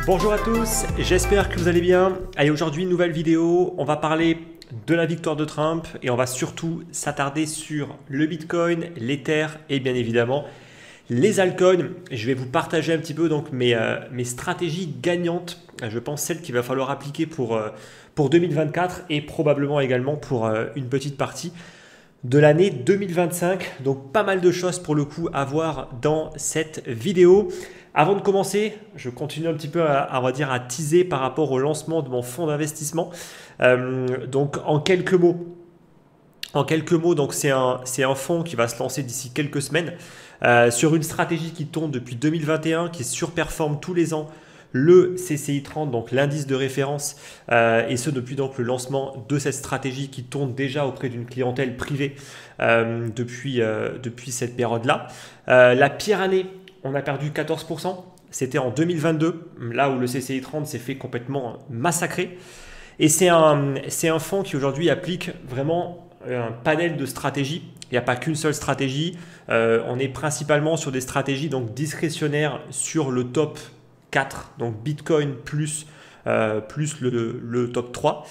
Bonjour à tous, j'espère que vous allez bien. Allez, aujourd'hui, nouvelle vidéo. On va parler de la victoire de Trump et on va surtout s'attarder sur le Bitcoin, l'Ether et bien évidemment les altcoins. Je vais vous partager un petit peu donc mes stratégies gagnantes. Je pense celles qu'il va falloir appliquer pour 2024 et probablement également pour une petite partie de l'année 2025. Donc pas mal de choses pour le coup à voir dans cette vidéo. Avant de commencer, je continue un petit peu on va dire, à teaser par rapport au lancement de mon fonds d'investissement. Donc en quelques mots, donc c'est un fonds qui va se lancer d'ici quelques semaines sur une stratégie qui tourne depuis 2021, qui surperforme tous les ans le CCI 30, donc l'indice de référence, et ce depuis donc le lancement de cette stratégie qui tourne déjà auprès d'une clientèle privée depuis cette période-là. La pire année, on a perdu 14%, c'était en 2022, là où le CCI 30 s'est fait complètement massacrer. Et c'est un fonds qui aujourd'hui applique vraiment un panel de stratégies. Il n'y a pas qu'une seule stratégie. On est principalement sur des stratégies donc discrétionnaires sur le top 4, donc Bitcoin plus le top 3.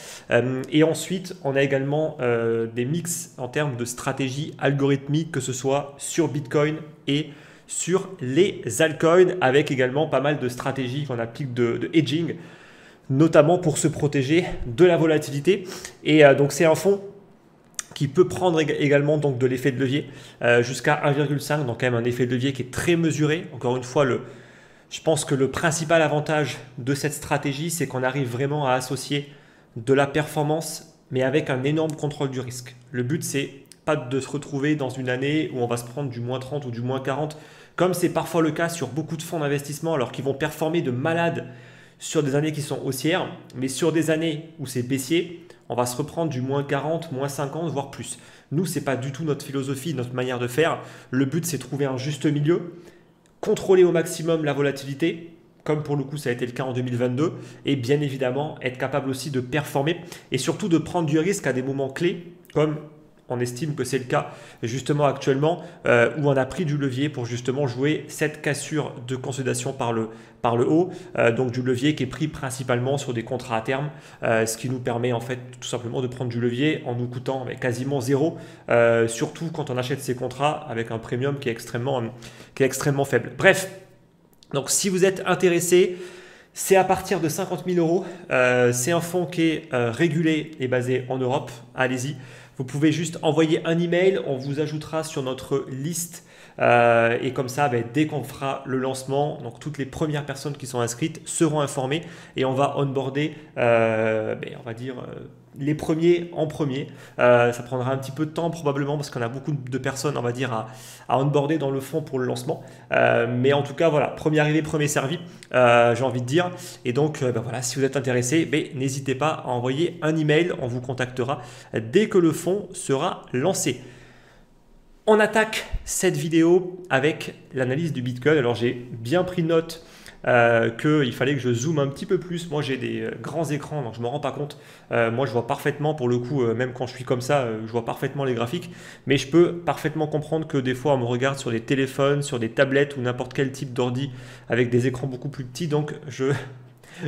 Et ensuite, on a également des mix en termes de stratégies algorithmiques, que ce soit sur Bitcoin et sur les altcoins, avec également pas mal de stratégies qu'on applique de hedging, notamment pour se protéger de la volatilité. Et donc c'est un fonds qui peut prendre également donc de l'effet de levier jusqu'à 1,5, donc quand même un effet de levier qui est très mesuré. Encore une fois, je pense que le principal avantage de cette stratégie, c'est qu'on arrive vraiment à associer de la performance, mais avec un énorme contrôle du risque. Le but, c'est pas de se retrouver dans une année où on va se prendre du moins 30 ou du moins 40, comme c'est parfois le cas sur beaucoup de fonds d'investissement, alors qu'ils vont performer de malade sur des années qui sont haussières, mais sur des années où c'est baissier, on va se reprendre du moins 40, moins 50, voire plus. Nous, ce n'est pas du tout notre philosophie, notre manière de faire. Le but, c'est de trouver un juste milieu, contrôler au maximum la volatilité, comme pour le coup ça a été le cas en 2022, et bien évidemment être capable aussi de performer et surtout de prendre du risque à des moments clés, comme on estime que c'est le cas justement actuellement, où on a pris du levier pour justement jouer cette cassure de consolidation par le haut, donc du levier qui est pris principalement sur des contrats à terme, ce qui nous permet en fait tout simplement de prendre du levier en nous coûtant quasiment zéro, surtout quand on achète ces contrats avec un premium qui est extrêmement faible. Bref, donc si vous êtes intéressé, c'est à partir de 50 000 euros. C'est un fonds qui est régulé et basé en Europe. Allez-y. Vous pouvez juste envoyer un email, on vous ajoutera sur notre liste et comme ça, dès qu'on fera le lancement, donc toutes les premières personnes qui sont inscrites seront informées et on va onboarder, on va dire, les premiers en premier. Ça prendra un petit peu de temps probablement parce qu'on a beaucoup de personnes, on va dire, à onboarder dans le fond pour le lancement. Mais en tout cas, voilà, premier arrivé, premier servi, j'ai envie de dire. Et donc, voilà, si vous êtes intéressé, n'hésitez pas à envoyer un email, on vous contactera dès que le fonds sera lancé. On attaque cette vidéo avec l'analyse du Bitcoin. Alors j'ai bien pris note qu'il fallait que je zoome un petit peu plus. Moi j'ai des grands écrans donc je ne me rends pas compte. Moi je vois parfaitement pour le coup, même quand je suis comme ça, je vois parfaitement les graphiques. Mais je peux parfaitement comprendre que des fois on me regarde sur des téléphones, sur des tablettes ou n'importe quel type d'ordi avec des écrans beaucoup plus petits. Donc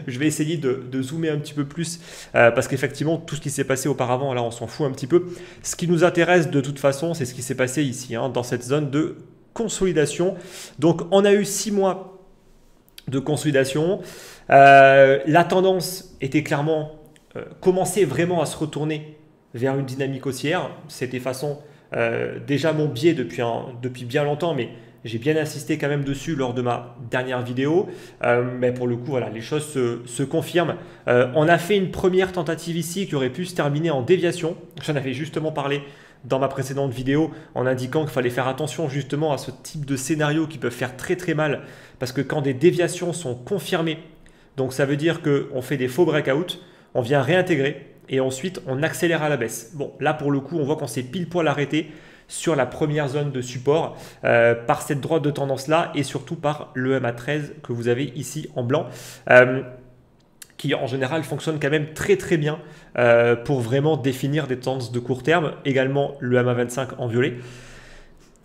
je vais essayer de zoomer un petit peu plus parce qu'effectivement, tout ce qui s'est passé auparavant, là, on s'en fout un petit peu. Ce qui nous intéresse de toute façon, c'est ce qui s'est passé ici, dans cette zone de consolidation. Donc, on a eu 6 mois de consolidation. La tendance était clairement commencer vraiment à se retourner vers une dynamique haussière. C'était façon déjà mon biais depuis bien longtemps, mais j'ai bien insisté quand même dessus lors de ma dernière vidéo. Mais pour le coup, voilà, les choses se confirment. On a fait une première tentative ici qui aurait pu se terminer en déviation. J'en avais justement parlé dans ma précédente vidéo en indiquant qu'il fallait faire attention justement à ce type de scénario qui peuvent faire très très mal. Parce que quand des déviations sont confirmées, donc ça veut dire qu'on fait des faux breakouts, on vient réintégrer et ensuite on accélère à la baisse. Bon, là pour le coup, on voit qu'on s'est pile poil arrêté sur la première zone de support par cette droite de tendance là et surtout par le MA13 que vous avez ici en blanc qui en général fonctionne quand même très très bien pour vraiment définir des tendances de court terme, également le MA25 en violet.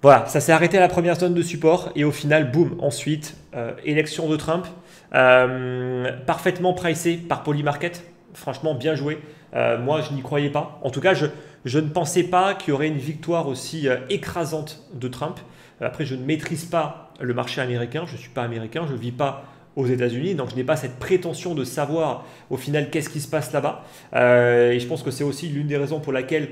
Voilà, ça s'est arrêté à la première zone de support et au final, boum, ensuite, élection de Trump, parfaitement pricé par Polymarket, franchement bien joué. Moi, je n'y croyais pas. En tout cas, je ne pensais pas qu'il y aurait une victoire aussi écrasante de Trump. Après, je ne maîtrise pas le marché américain, je ne suis pas américain, je ne vis pas aux États-Unis, donc je n'ai pas cette prétention de savoir au final qu'est-ce qui se passe là-bas. Et je pense que c'est aussi l'une des raisons pour laquelle,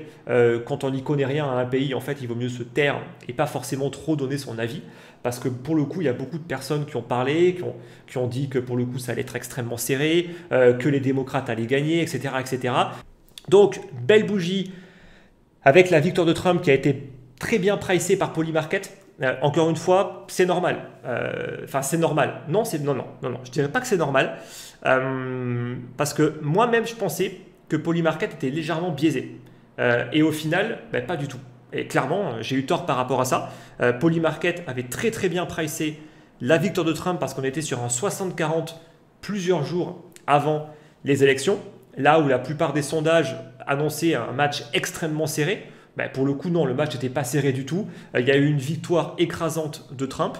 quand on n'y connaît rien à un pays, en fait, il vaut mieux se taire et pas forcément trop donner son avis. Parce que pour le coup, il y a beaucoup de personnes qui ont parlé, qui ont dit que pour le coup, ça allait être extrêmement serré, que les démocrates allaient gagner, etc., etc. Donc, belle bougie avec la victoire de Trump qui a été très bien pricée par Polymarket. Encore une fois, c'est normal. Enfin, c'est normal. Non, non. Je dirais pas que c'est normal. Parce que moi-même, je pensais que Polymarket était légèrement biaisé. Et au final, ben, pas du tout. Et clairement, j'ai eu tort par rapport à ça. Polymarket avait très très bien pricé la victoire de Trump parce qu'on était sur un 60-40 plusieurs jours avant les élections. Là où la plupart des sondages annonçaient un match extrêmement serré. Ben pour le coup, non, le match n'était pas serré du tout. Il y a eu une victoire écrasante de Trump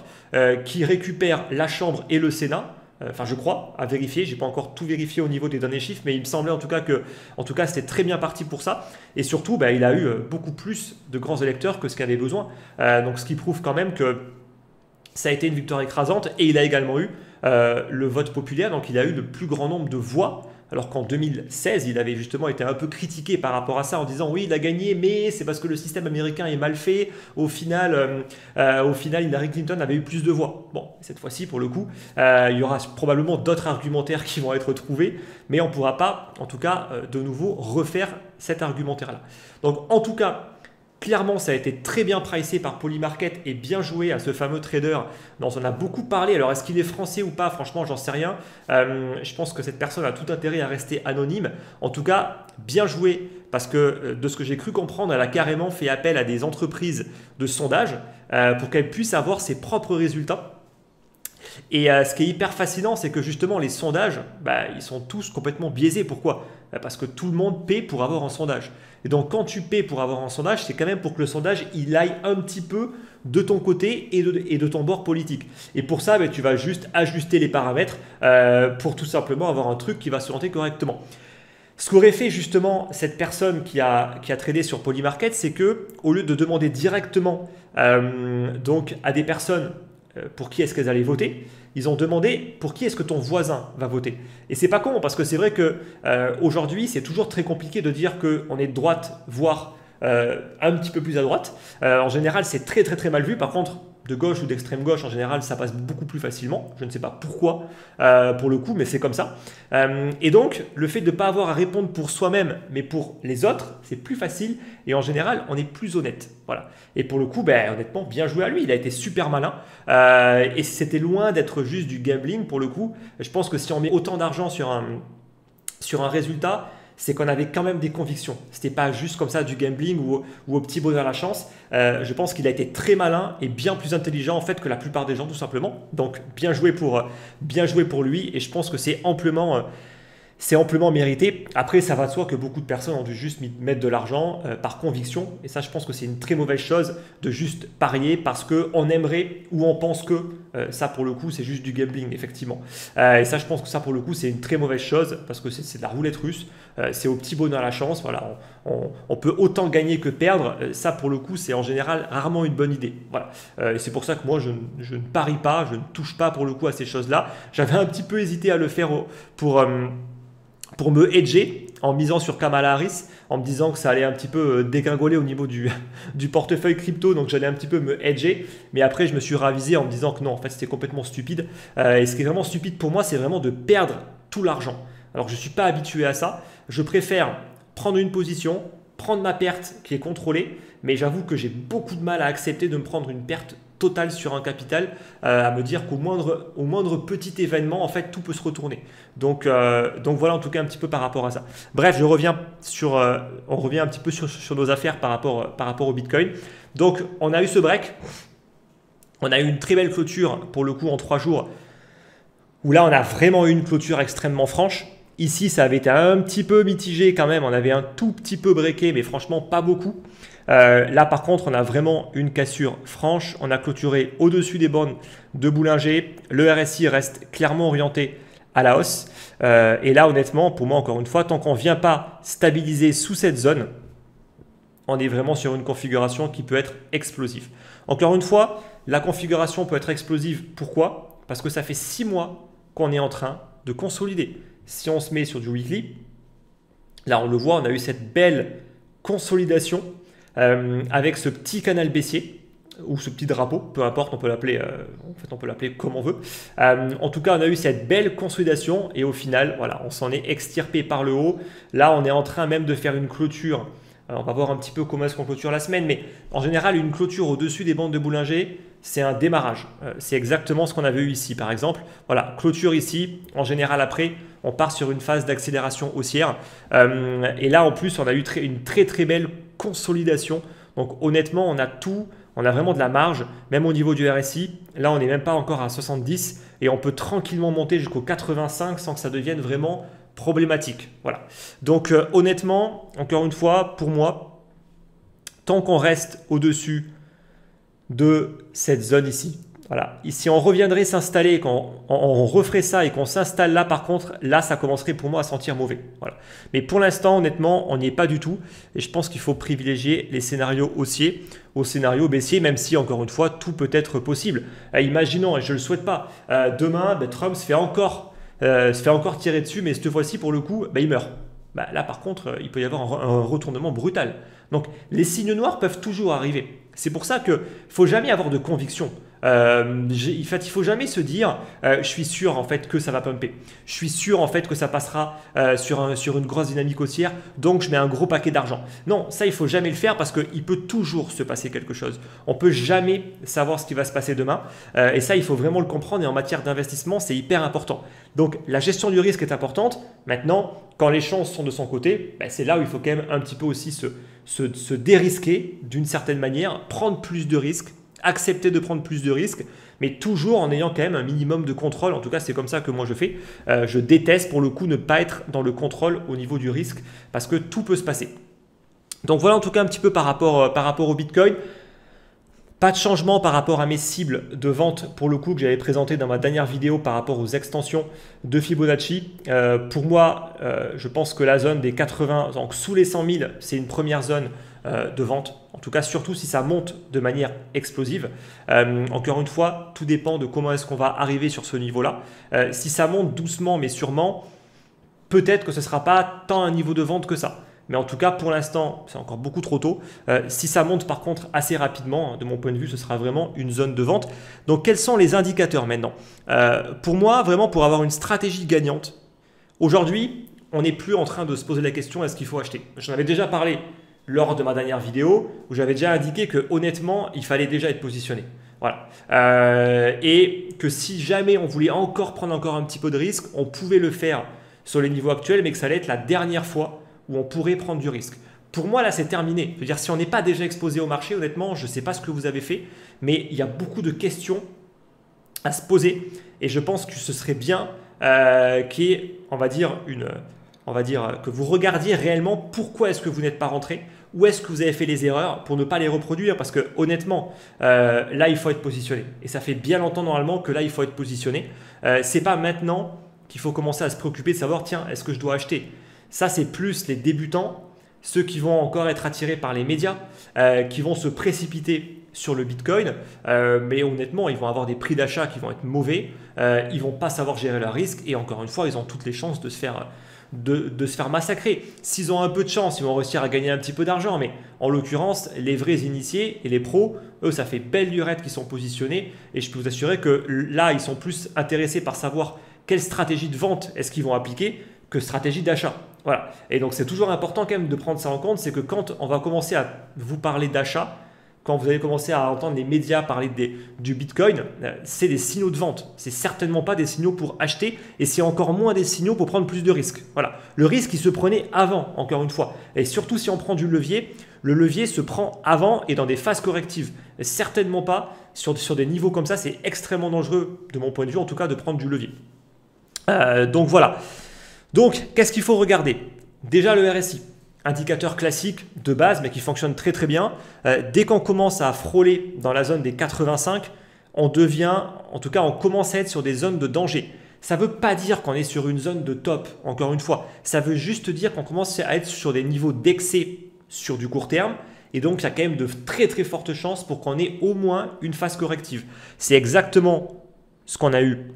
qui récupère la Chambre et le Sénat. Enfin, je crois, à vérifier. Je n'ai pas encore tout vérifié au niveau des derniers chiffres, mais il me semblait en tout cas c'était très bien parti pour ça. Et surtout, ben, il a eu beaucoup plus de grands électeurs que ce qu'il avait besoin. Donc, ce qui prouve quand même que ça a été une victoire écrasante. Et il a également eu le vote populaire. Donc, il a eu le plus grand nombre de voix. Alors qu'en 2016, il avait justement été un peu critiqué par rapport à ça en disant oui, il a gagné, mais c'est parce que le système américain est mal fait. Au final, Hillary Clinton avait eu plus de voix. Bon, cette fois-ci, pour le coup, il y aura probablement d'autres argumentaires qui vont être trouvés, mais on ne pourra pas, en tout cas, de nouveau refaire cet argumentaire-là. Donc, en tout cas, clairement, ça a été très bien pricé par Polymarket et bien joué à ce fameux trader dont on a beaucoup parlé. Alors, est-ce qu'il est français ou pas? Franchement, j'en sais rien. Je pense que cette personne a tout intérêt à rester anonyme. En tout cas, bien joué parce que de ce que j'ai cru comprendre, elle a carrément fait appel à des entreprises de sondage pour qu'elle puisse avoir ses propres résultats. Et ce qui est hyper fascinant, c'est que justement, les sondages, bah, ils sont tous complètement biaisés. Pourquoi? Parce que tout le monde paie pour avoir un sondage. Et donc, quand tu paies pour avoir un sondage, c'est quand même pour que le sondage, il aille un petit peu de ton côté et de ton bord politique. Et pour ça, bah, tu vas juste ajuster les paramètres pour tout simplement avoir un truc qui va se rentrer correctement. Ce qu'aurait fait justement cette personne qui a tradé sur Polymarket, c'est que au lieu de demander directement donc à des personnes pour qui est-ce qu'elles allaient voter, ils ont demandé pour qui est-ce que ton voisin va voter. Et c'est pas con parce que c'est vrai que aujourd'hui c'est toujours très compliqué de dire qu'on est de droite, voire un petit peu plus à droite. En général c'est très très très mal vu. Par contre de gauche ou d'extrême gauche en général ça passe beaucoup plus facilement. Je ne sais pas pourquoi pour le coup, mais c'est comme ça. Et donc le fait de ne pas avoir à répondre pour soi-même mais pour les autres, c'est plus facile et en général on est plus honnête. Voilà. Et pour le coup, ben, honnêtement, bien joué à lui. Il a été super malin et c'était loin d'être juste du gambling pour le coup. Je pense que si on met autant d'argent sur un résultat, c'est qu'on avait quand même des convictions. Ce n'était pas juste comme ça du gambling ou au petit bonheur à la chance. Je pense qu'il a été très malin et bien plus intelligent en fait que la plupart des gens tout simplement. Donc bien joué pour lui et je pense que c'est amplement mérité. Après, ça va de soi que beaucoup de personnes ont dû juste mettre de l'argent par conviction. Et ça, je pense que c'est une très mauvaise chose de juste parier parce qu'on aimerait ou on pense que ça, pour le coup, c'est juste du gambling, effectivement. Et ça, je pense que ça, pour le coup, c'est une très mauvaise chose parce que c'est de la roulette russe. C'est au petit bonheur à la chance. Voilà, on peut autant gagner que perdre. Ça, pour le coup, c'est en général rarement une bonne idée. Voilà. Et c'est pour ça que moi, je ne parie pas, je ne touche pas pour le coup à ces choses-là. J'avais un petit peu hésité à le faire pour me hedger en misant sur Kamala Harris, en me disant que ça allait un petit peu dégringoler au niveau du portefeuille crypto, donc j'allais un petit peu me hedger. Mais après, je me suis ravisé en me disant que non, en fait, c'était complètement stupide. Et ce qui est vraiment stupide pour moi, c'est vraiment de perdre tout l'argent. Alors, je ne suis pas habitué à ça. Je préfère prendre une position, prendre ma perte qui est contrôlée, mais j'avoue que j'ai beaucoup de mal à accepter de me prendre une perte totale sur un capital, à me dire qu'au moindre petit événement, en fait, tout peut se retourner. Donc voilà en tout cas un petit peu par rapport à ça. Bref, on revient un petit peu sur nos affaires par rapport au Bitcoin. Donc on a eu ce break, on a eu une très belle clôture pour le coup en 3 jours, où là on a vraiment eu une clôture extrêmement franche. Ici, ça avait été un petit peu mitigé quand même. On avait un tout petit peu breaké, mais franchement, pas beaucoup. Là, par contre, on a vraiment une cassure franche. On a clôturé au-dessus des bornes de Bollinger. Le RSI reste clairement orienté à la hausse. Et là, honnêtement, pour moi, encore une fois, tant qu'on ne vient pas stabiliser sous cette zone, on est vraiment sur une configuration qui peut être explosive. Encore une fois, la configuration peut être explosive. Pourquoi? Parce que ça fait 6 mois qu'on est en train de consolider. Si on se met sur du weekly, là on le voit, on a eu cette belle consolidation avec ce petit canal baissier ou ce petit drapeau, peu importe, on peut l'appeler on peut l'appeler comme on veut. En tout cas, on a eu cette belle consolidation et au final, voilà, on s'en est extirpé par le haut. Là, on est en train même de faire une clôture. On va voir un petit peu comment est-ce qu'on clôture la semaine, mais en général, une clôture au-dessus des bandes de Bollinger, c'est un démarrage. C'est exactement ce qu'on avait eu ici, par exemple. Voilà, clôture ici. En général, après, on part sur une phase d'accélération haussière. Et là, en plus, on a eu une très très belle consolidation. Donc, honnêtement, on a tout. On a vraiment de la marge, même au niveau du RSI. Là, on n'est même pas encore à 70 et on peut tranquillement monter jusqu'au 85 sans que ça devienne vraiment problématique. Voilà. Donc honnêtement, encore une fois, pour moi, tant qu'on reste au-dessus de cette zone ici, voilà. Ici, on reviendrait s'installer, quand on referait ça et qu'on s'installe là, par contre, là, ça commencerait pour moi à sentir mauvais. Voilà. Mais pour l'instant, honnêtement, on n'y est pas du tout. Et je pense qu'il faut privilégier les scénarios haussiers aux scénarios baissiers, même si, encore une fois, tout peut être possible. Imaginons, et je ne le souhaite pas, demain, Trump se fait encore tirer dessus, mais cette fois-ci, pour le coup, il meurt. Là, par contre, il peut y avoir un retournement brutal. Donc, les signes noirs peuvent toujours arriver. C'est pour ça qu'il ne faut jamais avoir de conviction. Il ne faut jamais se dire je suis sûr en fait que ça va pumper. Je suis sûr en fait que ça passera sur une grosse dynamique haussière, donc je mets un gros paquet d'argent. Non, ça il ne faut jamais le faire parce qu'il peut toujours se passer quelque chose. On ne peut jamais savoir ce qui va se passer demain et ça il faut vraiment le comprendre et en matière d'investissement c'est hyper important. Donc la gestion du risque est importante. Maintenant, quand les chances sont de son côté, c'est là où il faut quand même un petit peu aussi se dérisquer d'une certaine manière, prendre plus de risques, accepter de prendre plus de risques, mais toujours en ayant quand même un minimum de contrôle. En tout cas, c'est comme ça que moi je fais. Je déteste pour le coup ne pas être dans le contrôle au niveau du risque parce que tout peut se passer. Donc voilà en tout cas un petit peu par rapport au Bitcoin. Pas de changement par rapport à mes cibles de vente pour le coup que j'avais présenté dans ma dernière vidéo par rapport aux extensions de Fibonacci. Pour moi, je pense que la zone des 80, donc sous les 100 000, c'est une première zone de vente. En tout cas, surtout si ça monte de manière explosive. Encore une fois, tout dépend de comment est-ce qu'on va arriver sur ce niveau-là. Si ça monte doucement mais sûrement, peut-être que ce ne sera pas tant un niveau de vente que ça. Mais en tout cas, pour l'instant, c'est encore beaucoup trop tôt. Si ça monte par contre assez rapidement, de mon point de vue, ce sera vraiment une zone de vente. Donc, quels sont les indicateurs maintenant? Pour moi, vraiment, pour avoir une stratégie gagnante, aujourd'hui, on n'est plus en train de se poser la question est-ce qu'il faut acheter? J'en avais déjà parlé lors de ma dernière vidéo où j'avais déjà indiqué que honnêtement, il fallait déjà être positionné. Voilà. Et que si jamais on voulait prendre encore un petit peu de risque, on pouvait le faire sur les niveaux actuels, mais que ça allait être la dernière fois où on pourrait prendre du risque. Pour moi, là, c'est terminé. Je veux dire, si on n'est pas déjà exposé au marché, honnêtement, je ne sais pas ce que vous avez fait, mais il y a beaucoup de questions à se poser. Et je pense que ce serait bien qu'il y ait, on va dire, que vous regardiez réellement pourquoi est-ce que vous n'êtes pas rentré, où est-ce que vous avez fait les erreurs pour ne pas les reproduire. Parce que honnêtement, là, il faut être positionné. Et ça fait bien longtemps normalement que là, il faut être positionné. Ce n'est pas maintenant qu'il faut commencer à se préoccuper de savoir, tiens, est-ce que je dois acheter? Ça, c'est plus les débutants, ceux qui vont encore être attirés par les médias, qui vont se précipiter sur le Bitcoin. Mais honnêtement, ils vont avoir des prix d'achat qui vont être mauvais. Ils ne vont pas savoir gérer leurs risques. Et encore une fois, ils ont toutes les chances de se faire massacrer. S'ils ont un peu de chance, ils vont réussir à gagner un petit peu d'argent. Mais en l'occurrence, les vrais initiés et les pros, eux, ça fait belle lurette qu'ils sont positionnés. Et je peux vous assurer que là, ils sont plus intéressés par savoir quelle stratégie de vente est-ce qu'ils vont appliquer que stratégie d'achat. Voilà. Et donc, c'est toujours important quand même de prendre ça en compte, c'est que quand on va commencer à vous parler d'achat, quand vous allez commencer à entendre les médias parler du Bitcoin, c'est des signaux de vente. C'est certainement pas des signaux pour acheter et c'est encore moins des signaux pour prendre plus de risques. Voilà. Le risque, il se prenait avant, encore une fois. Et surtout, si on prend du levier, le levier se prend avant et dans des phases correctives. Et certainement pas sur des niveaux comme ça. C'est extrêmement dangereux, de mon point de vue, en tout cas, de prendre du levier. Donc voilà. Donc, qu'est-ce qu'il faut regarder? Déjà le RSI, indicateur classique de base, mais qui fonctionne très très bien. Dès qu'on commence à frôler dans la zone des 85, on devient, en tout cas, on commence à être sur des zones de danger. Ça ne veut pas dire qu'on est sur une zone de top, encore une fois. Ça veut juste dire qu'on commence à être sur des niveaux d'excès sur du court terme. Et donc, il y a quand même de très très fortes chances pour qu'on ait au moins une phase corrective. C'est exactement ce qu'on a eu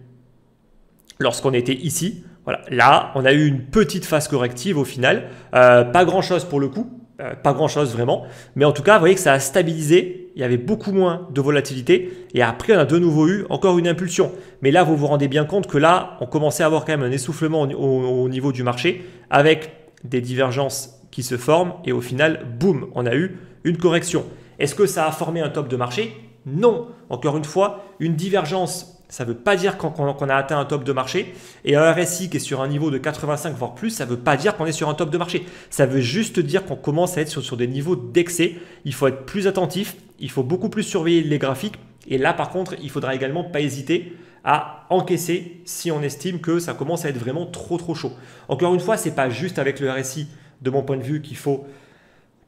lorsqu'on était ici. Voilà. Là, on a eu une petite phase corrective au final. Pas grand-chose pour le coup. Pas grand-chose vraiment. Mais en tout cas, vous voyez que ça a stabilisé. Il y avait beaucoup moins de volatilité. Et après, on a de nouveau eu encore une impulsion. Mais là, vous vous rendez bien compte que là, on commençait à avoir quand même un essoufflement au niveau du marché avec des divergences qui se forment. Et au final, boum, on a eu une correction. Est-ce que ça a formé un top de marché? Non. Encore une fois, une divergence, ça ne veut pas dire qu'on a atteint un top de marché. Et un RSI qui est sur un niveau de 85 voire plus, ça ne veut pas dire qu'on est sur un top de marché. Ça veut juste dire qu'on commence à être sur des niveaux d'excès. Il faut être plus attentif. Il faut beaucoup plus surveiller les graphiques. Et là, par contre, il faudra également pas hésiter à encaisser si on estime que ça commence à être vraiment trop chaud. Encore une fois, ce n'est pas juste avec le RSI, de mon point de vue, qu'il faut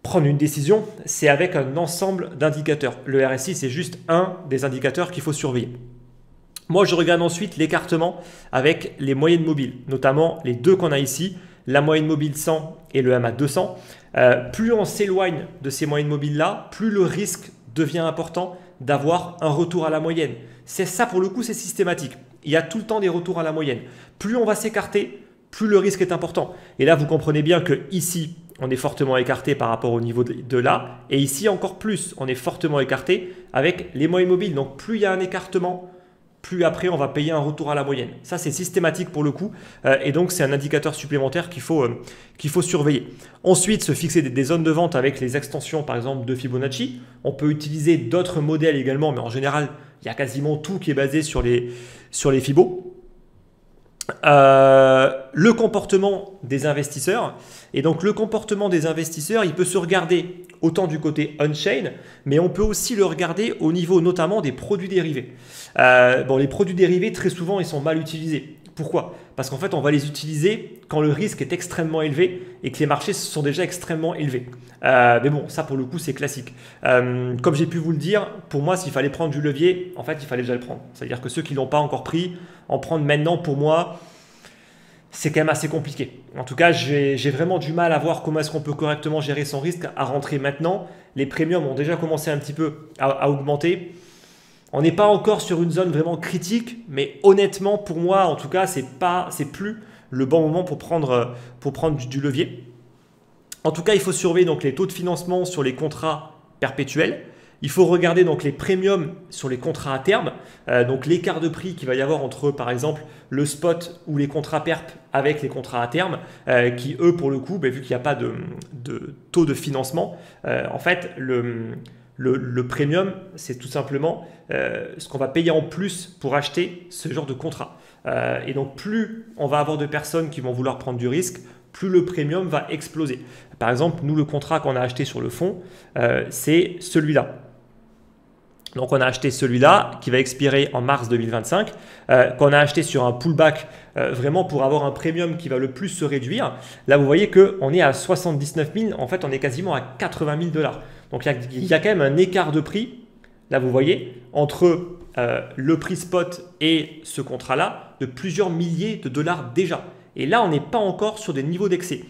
prendre une décision. C'est avec un ensemble d'indicateurs. Le RSI, c'est juste un des indicateurs qu'il faut surveiller. Moi, je regarde ensuite l'écartement avec les moyennes mobiles, notamment les deux qu'on a ici, la moyenne mobile 100 et le MA 200. Plus on s'éloigne de ces moyennes mobiles-là, plus le risque devient important d'avoir un retour à la moyenne. C'est ça, pour le coup, c'est systématique. Il y a tout le temps des retours à la moyenne. Plus on va s'écarter, plus le risque est important. Et là, vous comprenez bien que ici, on est fortement écarté par rapport au niveau de là. Et ici, encore plus, on est fortement écarté avec les moyennes mobiles. Donc, plus il y a un écartement, plus après on va payer un retour à la moyenne. Ça, c'est systématique pour le coup. Et donc, c'est un indicateur supplémentaire qu'il faut surveiller. Ensuite, se fixer des zones de vente avec les extensions, par exemple, de Fibonacci. On peut utiliser d'autres modèles également, mais en général, il y a quasiment tout qui est basé sur les Fibos. Le comportement des investisseurs. Et donc, le comportement des investisseurs, il peut se regarder autant du côté on-chain, mais on peut aussi le regarder au niveau notamment des produits dérivés. Les produits dérivés, très souvent, ils sont mal utilisés. Pourquoi? Parce qu'en fait, on va les utiliser quand le risque est extrêmement élevé et que les marchés sont déjà extrêmement élevés. Mais bon, ça pour le coup, c'est classique. Comme j'ai pu vous le dire, pour moi, s'il fallait prendre du levier, en fait, il fallait déjà le prendre. C'est-à-dire que ceux qui ne l'ont pas encore pris, en prendre maintenant, pour moi, c'est quand même assez compliqué. En tout cas, j'ai vraiment du mal à voir comment est-ce qu'on peut correctement gérer son risque à rentrer maintenant. Les premiums ont déjà commencé un petit peu à augmenter. On n'est pas encore sur une zone vraiment critique, mais honnêtement, pour moi, en tout cas, c'est plus le bon moment pour prendre du levier. En tout cas, il faut surveiller donc les taux de financement sur les contrats perpétuels. Il faut regarder donc les premiums sur les contrats à terme, donc l'écart de prix qu'il va y avoir entre, par exemple, le spot ou les contrats perp avec les contrats à terme, qui eux, pour le coup, vu qu'il n'y a pas de taux de financement, en fait, le premium, c'est tout simplement ce qu'on va payer en plus pour acheter ce genre de contrat. Et donc, plus on va avoir de personnes qui vont vouloir prendre du risque, plus le premium va exploser. Par exemple, nous, le contrat qu'on a acheté sur le fonds, c'est celui-là. Donc, on a acheté celui-là qui va expirer en mars 2025, qu'on a acheté sur un pullback vraiment pour avoir un premium qui va le plus se réduire. Là, vous voyez qu'on est à 79 000. En fait, on est quasiment à 80 000 $. Donc, il y a quand même un écart de prix, là, vous voyez, entre le prix spot et ce contrat-là de plusieurs milliers de dollars déjà. Et là, on n'est pas encore sur des niveaux d'excès.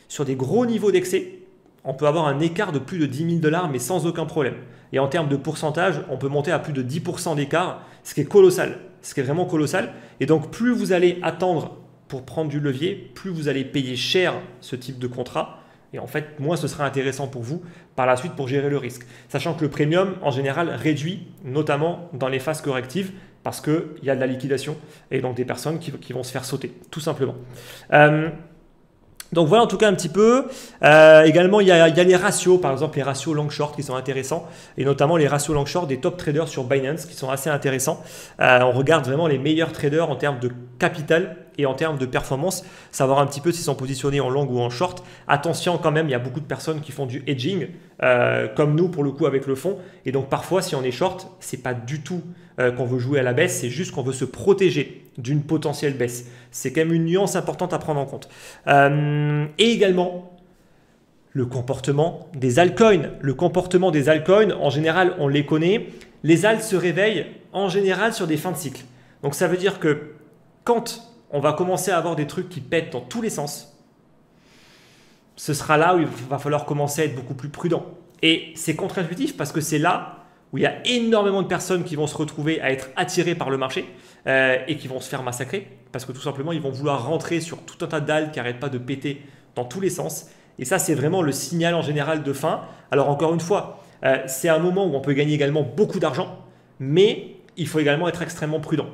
Sur des gros niveaux d'excès, on peut avoir un écart de plus de 10 000 $, mais sans aucun problème. Et en termes de pourcentage, on peut monter à plus de 10% d'écart, ce qui est colossal, ce qui est vraiment colossal. Et donc, plus vous allez attendre pour prendre du levier, plus vous allez payer cher ce type de contrat. Et en fait, moins ce sera intéressant pour vous par la suite pour gérer le risque. Sachant que le premium, en général, réduit, notamment dans les phases correctives, parce qu'il y a de la liquidation et donc des personnes qui vont se faire sauter, tout simplement. Donc voilà en tout cas un petit peu. Également, il y a les ratios, par exemple les ratios long-short qui sont intéressants, et notamment les ratios long-short des top traders sur Binance qui sont assez intéressants. On regarde vraiment les meilleurs traders en termes de capital et en termes de performance, savoir un petit peu s'ils sont positionnés en long ou en short. Attention quand même, il y a beaucoup de personnes qui font du hedging, comme nous pour le coup avec le fond. Et donc parfois, si on est short, c'est pas du tout qu'on veut jouer à la baisse, c'est juste qu'on veut se protéger d'une potentielle baisse. C'est quand même une nuance importante à prendre en compte. Et également, le comportement des altcoins. Le comportement des altcoins, en général, on les connaît. Les alts se réveillent en général sur des fins de cycle. Donc ça veut dire que quand on va commencer à avoir des trucs qui pètent dans tous les sens, ce sera là où il va falloir commencer à être beaucoup plus prudent. Et c'est contre-intuitif parce que c'est là où il y a énormément de personnes qui vont se retrouver à être attirées par le marché et qui vont se faire massacrer parce que tout simplement, ils vont vouloir rentrer sur tout un tas d'alts qui n'arrêtent pas de péter dans tous les sens. Et ça, c'est vraiment le signal en général de fin. Alors encore une fois, c'est un moment où on peut gagner également beaucoup d'argent, mais il faut également être extrêmement prudent.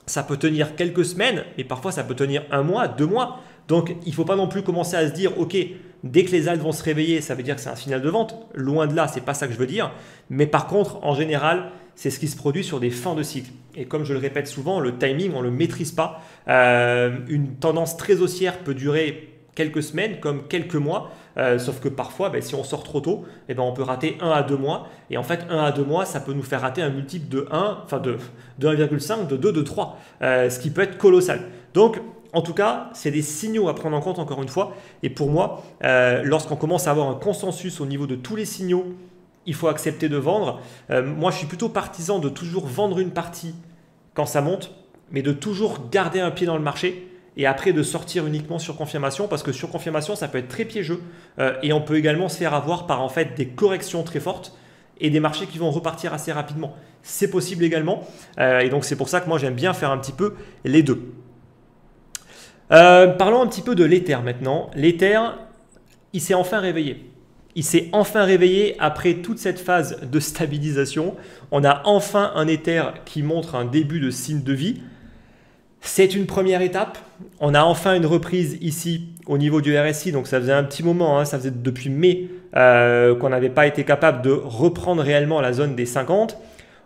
Ça peut tenir quelques semaines, mais parfois ça peut tenir 1 mois, 2 mois. Donc il ne faut pas non plus commencer à se dire, ok, dès que les alts vont se réveiller, ça veut dire que c'est un signal de vente. Loin de là, ce n'est pas ça que je veux dire. Mais par contre, en général, c'est ce qui se produit sur des fins de cycle. Et comme je le répète souvent, le timing, on ne le maîtrise pas. Une tendance très haussière peut durer quelques semaines comme quelques mois, sauf que parfois, si on sort trop tôt, on peut rater 1 à 2 mois. Et en fait, 1 à 2 mois, ça peut nous faire rater un multiple de 1, enfin de 1,5, de 2, de 3, ce qui peut être colossal. Donc, en tout cas, c'est des signaux à prendre en compte encore une fois. Et pour moi, lorsqu'on commence à avoir un consensus au niveau de tous les signaux, il faut accepter de vendre. Moi, je suis plutôt partisan de toujours vendre une partie quand ça monte, mais de toujours garder un pied dans le marché et après de sortir uniquement sur confirmation parce que sur confirmation, ça peut être très piégeux et on peut également se faire avoir par en fait des corrections très fortes et des marchés qui vont repartir assez rapidement. C'est possible également et donc c'est pour ça que moi j'aime bien faire un petit peu les deux. Parlons un petit peu de l'Ether maintenant. L'Ether, il s'est enfin réveillé. Il s'est enfin réveillé après toute cette phase de stabilisation. On a enfin un Ether qui montre un début de signe de vie. C'est une première étape. On a enfin une reprise ici au niveau du RSI. Donc ça faisait un petit moment, ça faisait depuis mai qu'on n'avait pas été capable de reprendre réellement la zone des 50.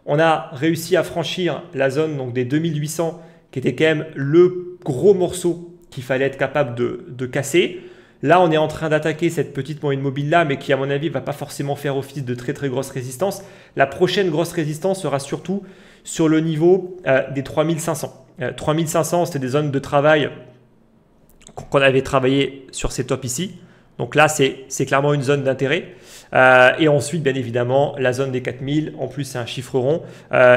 On a réussi à franchir la zone donc, des 2800 qui était quand même le gros morceau qu'il fallait être capable de casser. Là, on est en train d'attaquer cette petite moyenne mobile là, mais qui à mon avis ne va pas forcément faire office de très très grosse résistance. La prochaine grosse résistance sera surtout sur le niveau des 3500. 3500, c'était des zones de travail qu'on avait travaillé sur ces tops ici. Donc là, c'est clairement une zone d'intérêt. Et ensuite, bien évidemment, la zone des 4000. En plus, c'est un chiffre rond.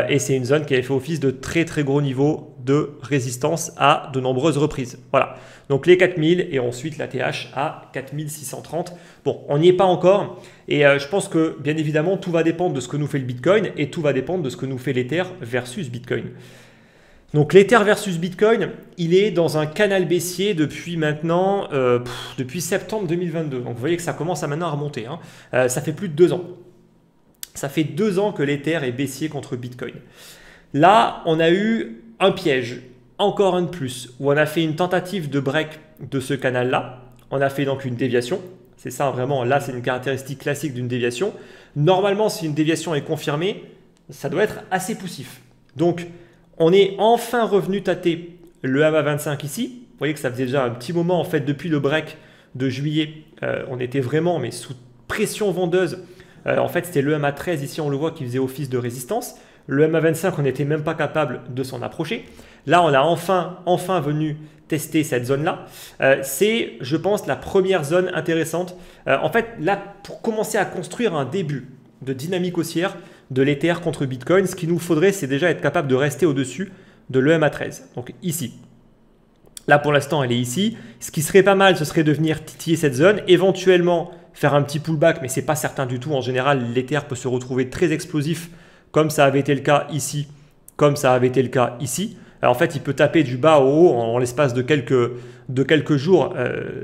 Et c'est une zone qui avait fait office de très, très gros niveaux de résistance à de nombreuses reprises. Voilà. Donc les 4000 et ensuite la TH à 4630. Bon, on n'y est pas encore. Et je pense que, bien évidemment, tout va dépendre de ce que nous fait le Bitcoin et tout va dépendre de ce que nous fait l'Ether versus Bitcoin. Donc l'Ether versus Bitcoin, il est dans un canal baissier depuis maintenant, depuis septembre 2022. Donc vous voyez que ça commence à maintenant à remonter. Ça fait plus de 2 ans. Ça fait 2 ans que l'Ether est baissier contre Bitcoin. Là, on a eu un piège, encore un de plus, où on a fait une tentative de break de ce canal-là. On a fait donc une déviation. C'est ça vraiment, là c'est une caractéristique classique d'une déviation. Normalement, si une déviation est confirmée, ça doit être assez poussif. Donc, on est enfin revenu tâter le MA25 ici. Vous voyez que ça faisait déjà un petit moment, en fait, depuis le break de juillet. On était vraiment mais sous pression vendeuse. En fait, c'était le MA13 ici, on le voit, qui faisait office de résistance. Le MA25, on n'était même pas capable de s'en approcher. Là, on a enfin venu tester cette zone-là. C'est, je pense, la première zone intéressante. En fait, là, pour commencer à construire un début de dynamique haussière de l'Ether contre Bitcoin, ce qu'il nous faudrait, c'est déjà être capable de rester au-dessus de l'EMA13. Donc ici. Là, pour l'instant, elle est ici. Ce qui serait pas mal, ce serait de venir titiller cette zone, éventuellement faire un petit pullback, mais ce n'est pas certain du tout. En général, l'Ether peut se retrouver très explosif, comme ça avait été le cas ici, comme ça avait été le cas ici. Alors, en fait, il peut taper du bas au haut en l'espace de quelques jours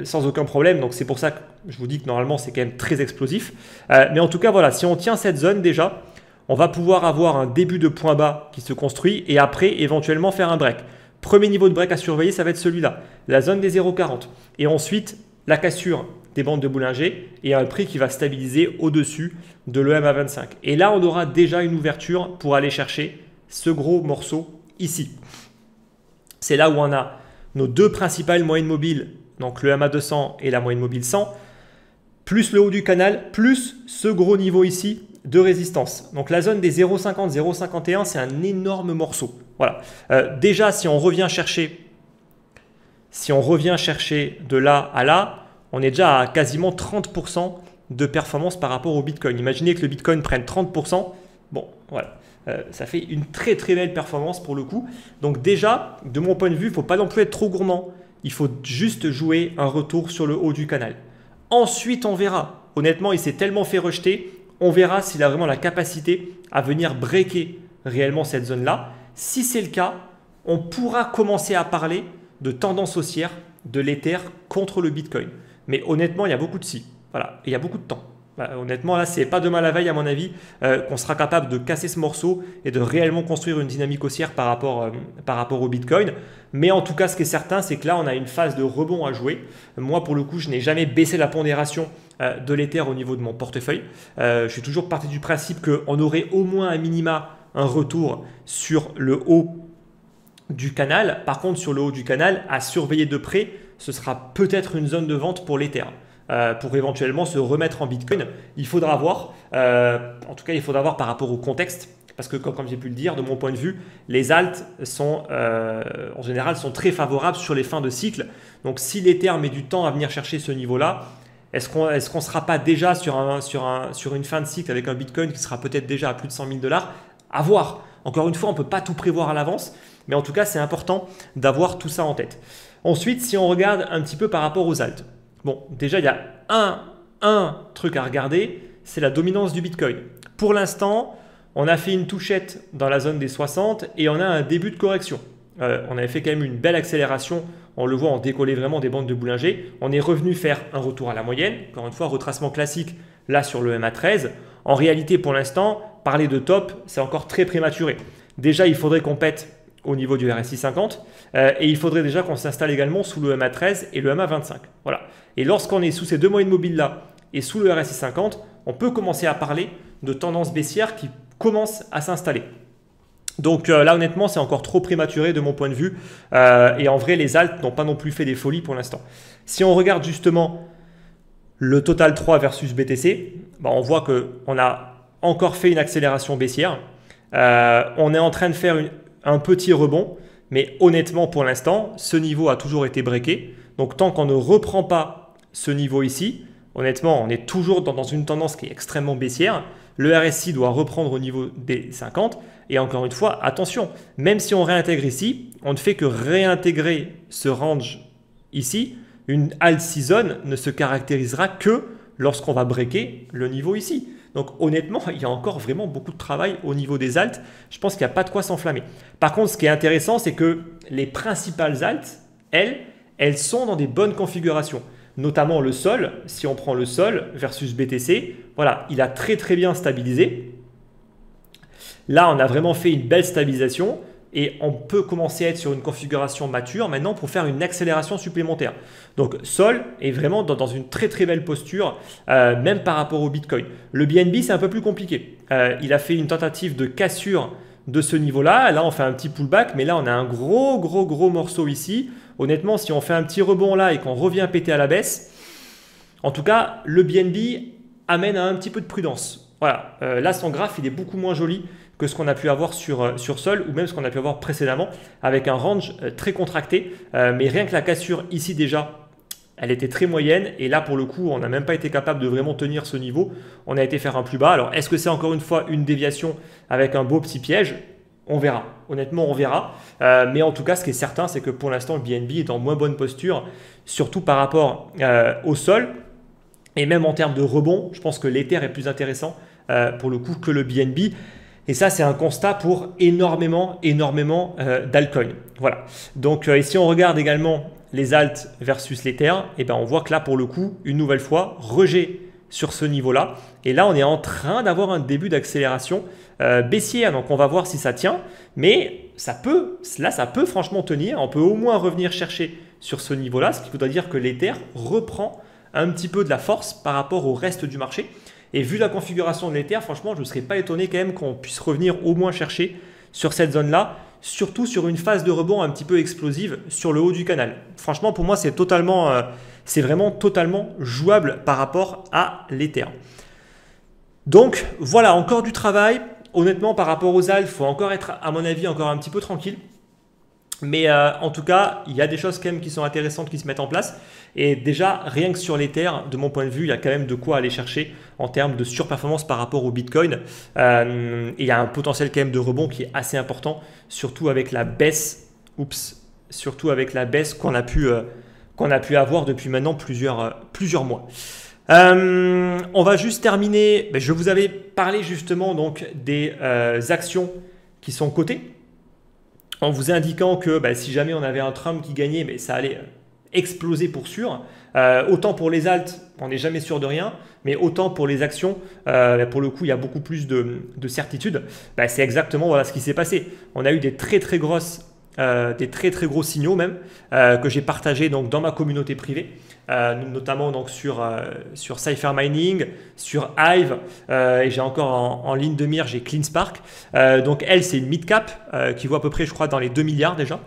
sans aucun problème. Donc, c'est pour ça que je vous dis que normalement, c'est quand même très explosif. Mais en tout cas, voilà, si on tient cette zone déjà, on va pouvoir avoir un début de point bas qui se construit et après, éventuellement, faire un break. Premier niveau de break à surveiller, ça va être celui-là, la zone des 0,40. Et ensuite, la cassure des bandes de Bollinger et un prix qui va stabiliser au-dessus de l'EMA25. Et là, on aura déjà une ouverture pour aller chercher ce gros morceau ici. c'est là où on a nos deux principales moyennes mobiles, donc le MA200 et la moyenne mobile 100, plus le haut du canal, plus ce gros niveau ici de résistance. Donc la zone des 0,50, 0,51, c'est un énorme morceau. Voilà. Déjà, si on revient chercher de là à là, on est déjà à quasiment 30% de performance par rapport au Bitcoin. Imaginez que le Bitcoin prenne 30%. Bon, voilà. Ça fait une très très belle performance pour le coup. Donc déjà, de mon point de vue, il ne faut pas non plus être trop gourmand. Il faut juste jouer un retour sur le haut du canal. Ensuite, on verra. Honnêtement, il s'est tellement fait rejeter. On verra s'il a vraiment la capacité à venir breaker réellement cette zone-là. Si c'est le cas, on pourra commencer à parler de tendance haussière de l'Ether contre le Bitcoin. Mais honnêtement, il y a beaucoup de si. Voilà, et il y a beaucoup de temps. Honnêtement, là, c'est pas demain la veille, à mon avis, qu'on sera capable de casser ce morceau et de réellement construire une dynamique haussière par rapport au Bitcoin. Mais en tout cas, ce qui est certain, c'est que là, on a une phase de rebond à jouer. Moi, pour le coup, je n'ai jamais baissé la pondération de l'Ether au niveau de mon portefeuille. Je suis toujours parti du principe qu'on aurait au moins un minima un retour sur le haut du canal. Par contre, sur le haut du canal, à surveiller de près, ce sera peut-être une zone de vente pour l'Ether. Pour éventuellement se remettre en Bitcoin. Il faudra voir, en tout cas il faudra voir par rapport au contexte, parce que comme j'ai pu le dire, de mon point de vue, les alts sont en général sont très favorables sur les fins de cycle. Donc si l'Ether met du temps à venir chercher ce niveau-là, est-ce qu'on ne sera pas déjà sur une fin de cycle avec un Bitcoin qui sera peut-être déjà à plus de 100 000 $? À voir. Encore une fois, on ne peut pas tout prévoir à l'avance, mais en tout cas c'est important d'avoir tout ça en tête. Ensuite, si on regarde un petit peu par rapport aux alts, bon, déjà, il y a un truc à regarder, c'est la dominance du Bitcoin. Pour l'instant, on a fait une touchette dans la zone des 60 et on a un début de correction. On avait fait quand même une belle accélération. On le voit, on décollait vraiment des bandes de Bollinger. On est revenu faire un retour à la moyenne. Encore une fois, retracement classique là sur le MA13. En réalité, pour l'instant, parler de top, c'est encore très prématuré. Déjà, il faudrait qu'on pète au niveau du RSI 50 et il faudrait déjà qu'on s'installe également sous le MA13 et le MA25. Voilà. Et lorsqu'on est sous ces deux moyennes mobiles là et sous le RSI 50, on peut commencer à parler de tendance baissière qui commence à s'installer. Donc là honnêtement c'est encore trop prématuré de mon point de vue et en vrai les alts n'ont pas non plus fait des folies pour l'instant. Si on regarde justement le Total 3 versus BTC, on voit qu'on a encore fait une accélération baissière. On est en train de faire un petit rebond, mais honnêtement pour l'instant, ce niveau a toujours été breaké. Donc tant qu'on ne reprend pas ce niveau ici, honnêtement, on est toujours dans une tendance qui est extrêmement baissière. Le RSI doit reprendre au niveau des 50. Et encore une fois, attention, même si on réintègre ici, on ne fait que réintégrer ce range ici. Une alt season ne se caractérisera que lorsqu'on va breaker le niveau ici. Donc honnêtement, il y a encore vraiment beaucoup de travail au niveau des alts. Je pense qu'il n'y a pas de quoi s'enflammer. Par contre, ce qui est intéressant, c'est que les principales alts, elles sont dans des bonnes configurations. Notamment le sol, si on prend le sol versus BTC, voilà, il a très très bien stabilisé. Là, on a vraiment fait une belle stabilisation et on peut commencer à être sur une configuration mature maintenant pour faire une accélération supplémentaire. Donc sol est vraiment dans une très très belle posture, même par rapport au Bitcoin. Le BNB, c'est un peu plus compliqué. Il a fait une tentative de cassure de ce niveau-là. Là, on fait un petit pullback, mais là, on a un gros morceau ici. Honnêtement, si on fait un petit rebond là et qu'on revient péter à la baisse, en tout cas, le BNB amène à un petit peu de prudence. Voilà, là, son graphe, il est beaucoup moins joli que ce qu'on a pu avoir sur Sol ou même ce qu'on a pu avoir précédemment avec un range très contracté. Mais rien que la cassure ici déjà, elle était très moyenne et là pour le coup, on n'a même pas été capable de vraiment tenir ce niveau. On a été faire un plus bas. Alors, est-ce que c'est encore une fois une déviation avec un beau petit piège? On verra. Honnêtement, on verra. Mais en tout cas, ce qui est certain, c'est que pour l'instant, le BNB est en moins bonne posture, surtout par rapport au sol. Et même en termes de rebond, je pense que l'Ether est plus intéressant pour le coup que le BNB. Et ça, c'est un constat pour énormément d'altcoins. Voilà. Donc, ici, on regarde également les alts versus l'Ether. Et ben, on voit que là, pour le coup, une nouvelle fois, rejet sur ce niveau-là. Et là, on est en train d'avoir un début d'accélération baissière. Donc, on va voir si ça tient. Mais ça peut franchement tenir. On peut au moins revenir chercher sur ce niveau-là, ce qui voudrait dire que l'Ether reprend un petit peu de la force par rapport au reste du marché. Et vu la configuration de l'Ether, franchement, je ne serais pas étonné quand même qu'on puisse revenir au moins chercher sur cette zone-là, surtout sur une phase de rebond un petit peu explosive sur le haut du canal. Franchement, pour moi, c'est vraiment totalement jouable par rapport à l'Ether. Donc voilà, encore du travail. Honnêtement, par rapport aux alt, il faut encore être, à mon avis, encore un petit peu tranquille. Mais en tout cas, il y a des choses quand même qui sont intéressantes qui se mettent en place. Et déjà, rien que sur l'Ether, de mon point de vue, il y a quand même de quoi aller chercher en termes de surperformance par rapport au Bitcoin. Et il y a un potentiel quand même de rebond qui est assez important, surtout avec la baisse, surtout avec la baisse qu'on a pu avoir depuis maintenant plusieurs mois. On va juste terminer. Je vous avais parlé justement donc des actions qui sont cotées, en vous indiquant que si jamais on avait un Trump qui gagnait, mais ça allait exploser pour sûr. Autant pour les alts, on n'est jamais sûr de rien, mais autant pour les actions, pour le coup, il y a beaucoup plus de certitude. C'est exactement voilà, ce qui s'est passé. On a eu des très très gros signaux même que j'ai partagés donc dans ma communauté privée, notamment donc sur Cypher Mining, sur Hive, et j'ai encore en ligne de mire, j'ai CleanSpark. Donc elle, c'est une mid-cap qui vaut à peu près, je crois, dans les 2 milliards déjà.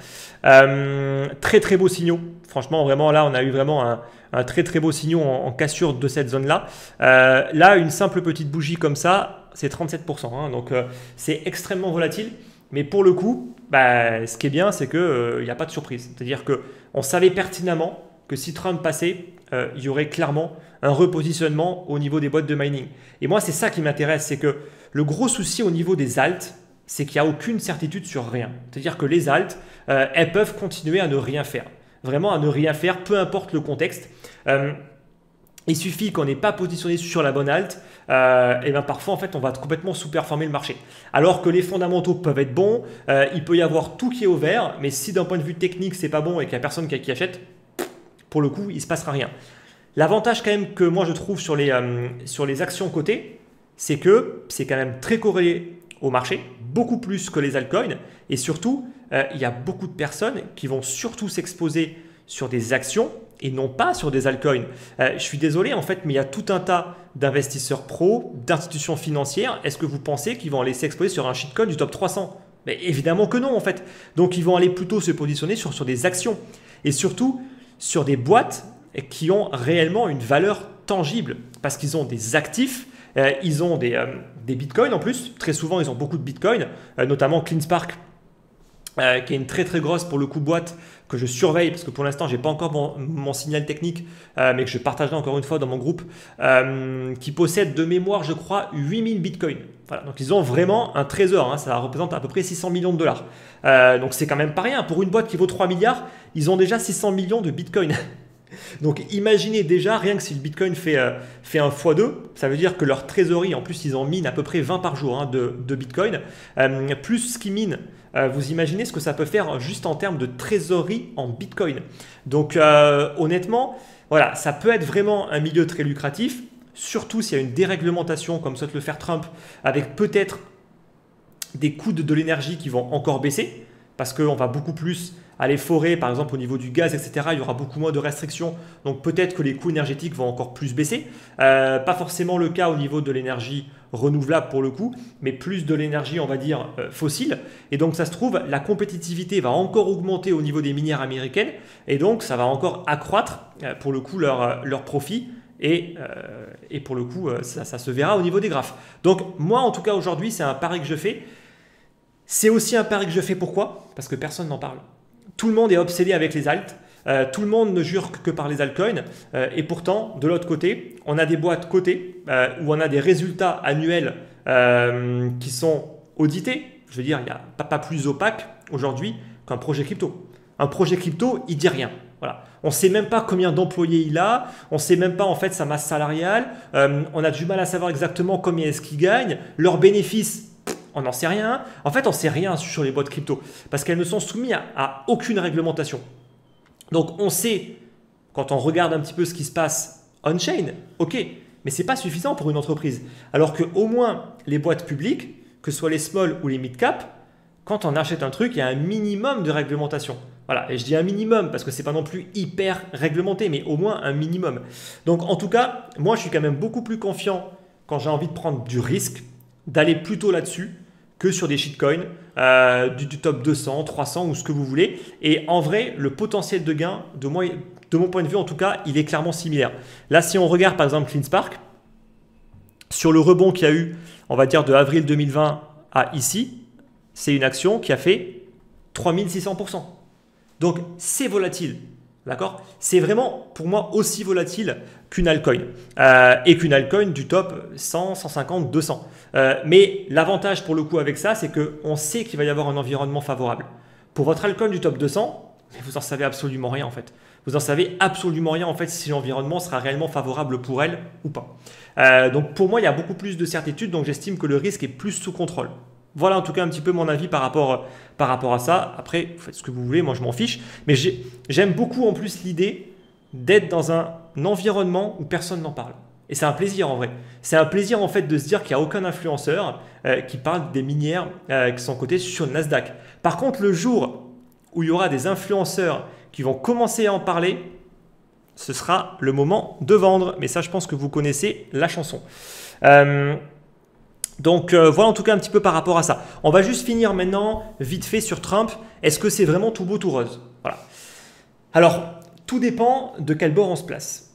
Très très beaux signaux. Franchement, vraiment là, on a eu vraiment un très très beau signal en cassure de cette zone-là. Là, une simple petite bougie comme ça, c'est 37%. Hein, donc c'est extrêmement volatile. Mais pour le coup, ce qui est bien, c'est qu'il n'y a pas de surprise. C'est-à-dire qu'on savait pertinemment que si Trump passait, il y aurait clairement un repositionnement au niveau des boîtes de mining. Et moi, c'est ça qui m'intéresse, c'est que le gros souci au niveau des alts, c'est qu'il n'y a aucune certitude sur rien. C'est-à-dire que les alts, elles peuvent continuer à ne rien faire. Vraiment à ne rien faire, peu importe le contexte. Il suffit qu'on n'ait pas positionné sur la bonne alt, et parfois en fait on va complètement sous-performer le marché. Alors que les fondamentaux peuvent être bons, il peut y avoir tout qui est au vert, mais si d'un point de vue technique c'est pas bon et qu'il n'y a personne qui achète, pour le coup il ne se passera rien. L'avantage quand même que moi je trouve sur les actions cotées, c'est que c'est quand même très corrélé au marché, beaucoup plus que les altcoins, et surtout il y a beaucoup de personnes qui vont surtout s'exposer sur des actions et non pas sur des altcoins. Je suis désolé en fait, mais il y a tout un tas d'investisseurs pros, d'institutions financières. Est-ce que vous pensez qu'ils vont aller s'exposer sur un shitcoin du top 300? Évidemment que non en fait. Donc ils vont aller plutôt se positionner sur des actions et surtout sur des boîtes qui ont réellement une valeur tangible parce qu'ils ont des actifs, ils ont des bitcoins en plus. Très souvent ils ont beaucoup de bitcoins, notamment CleanSpark, qui est une très très grosse pour le coup boîte que je surveille parce que pour l'instant j'ai pas encore mon signal technique, mais que je partagerai encore une fois dans mon groupe, qui possède de mémoire je crois 8000 bitcoins. Voilà, donc ils ont vraiment un trésor, hein, ça représente à peu près 600 millions de dollars. Donc c'est quand même pas rien, pour une boîte qui vaut 3 milliards, ils ont déjà 600 millions de bitcoins. Donc imaginez déjà, rien que si le Bitcoin fait un x2, ça veut dire que leur trésorerie, en plus ils en minent à peu près 20 par jour de Bitcoin, plus ce qu'ils minent, vous imaginez ce que ça peut faire juste en termes de trésorerie en Bitcoin. Donc honnêtement, voilà, ça peut être vraiment un milieu très lucratif, surtout s'il y a une déréglementation comme souhaite le faire Trump, avec peut-être des coûts de l'énergie qui vont encore baisser, parce qu'on va beaucoup plus aller forer, par exemple au niveau du gaz, etc. Il y aura beaucoup moins de restrictions, donc peut-être que les coûts énergétiques vont encore plus baisser. Pas forcément le cas au niveau de l'énergie renouvelable pour le coup, mais plus de l'énergie, on va dire, fossile. Et donc ça se trouve, la compétitivité va encore augmenter au niveau des minières américaines, et donc ça va encore accroître pour le coup leur profit. Et pour le coup, ça se verra au niveau des graphes. Donc moi, en tout cas, aujourd'hui, c'est un pari que je fais. C'est aussi un pari que je fais, pourquoi? Parce que personne n'en parle. Tout le monde est obsédé avec les alts, tout le monde ne jure que par les altcoins, et pourtant, de l'autre côté, on a des boîtes cotées où on a des résultats annuels qui sont audités. Je veux dire, il n'y a pas plus opaque aujourd'hui qu'un projet crypto. Un projet crypto, il ne dit rien. Voilà. On ne sait même pas combien d'employés il a, on ne sait même pas en fait sa masse salariale, on a du mal à savoir exactement combien est-ce qu'ils gagnent, leurs bénéfices. On n'en sait rien. En fait, on ne sait rien sur les boîtes crypto parce qu'elles ne sont soumises à aucune réglementation. Donc, on sait, quand on regarde un petit peu ce qui se passe on-chain, ok, mais ce n'est pas suffisant pour une entreprise. Alors qu'au moins, les boîtes publiques, que ce soit les small ou les mid-cap, quand on achète un truc, il y a un minimum de réglementation. Voilà, et je dis un minimum parce que ce n'est pas non plus hyper réglementé, mais au moins un minimum. Donc, en tout cas, moi, je suis quand même beaucoup plus confiant quand j'ai envie de prendre du risque, d'aller plutôt là-dessus, que sur des shitcoins du top 200, 300 ou ce que vous voulez. Et en vrai, le potentiel de gain, de mon point de vue en tout cas, il est clairement similaire. Là, si on regarde par exemple CleanSpark, sur le rebond qu'il y a eu, on va dire de avril 2020 à ici, c'est une action qui a fait 3600%. Donc, c'est volatile. D'accord? C'est vraiment, pour moi, aussi volatile qu'une altcoin. Et qu'une altcoin du top 100, 150, 200. Mais l'avantage pour le coup avec ça, c'est qu'on sait qu'il va y avoir un environnement favorable. Pour votre altcoin du top 200, vous n'en savez absolument rien en fait. Vous n'en savez absolument rien en fait si l'environnement sera réellement favorable pour elle ou pas. Donc pour moi, il y a beaucoup plus de certitude, donc j'estime que le risque est plus sous contrôle. Voilà en tout cas un petit peu mon avis par rapport à ça. Après, vous faites ce que vous voulez, moi je m'en fiche. Mais j'aime beaucoup en plus l'idée d'être dans un environnement où personne n'en parle. Et c'est un plaisir en vrai. C'est un plaisir en fait de se dire qu'il n'y a aucun influenceur qui parle des minières qui sont cotées sur le Nasdaq. Par contre, le jour où il y aura des influenceurs qui vont commencer à en parler, ce sera le moment de vendre. Mais ça, je pense que vous connaissez la chanson. Donc voilà en tout cas un petit peu par rapport à ça. On va juste finir maintenant vite fait sur Trump. Est-ce que c'est vraiment tout beau tout rose? Voilà. Alors, tout dépend de quel bord on se place.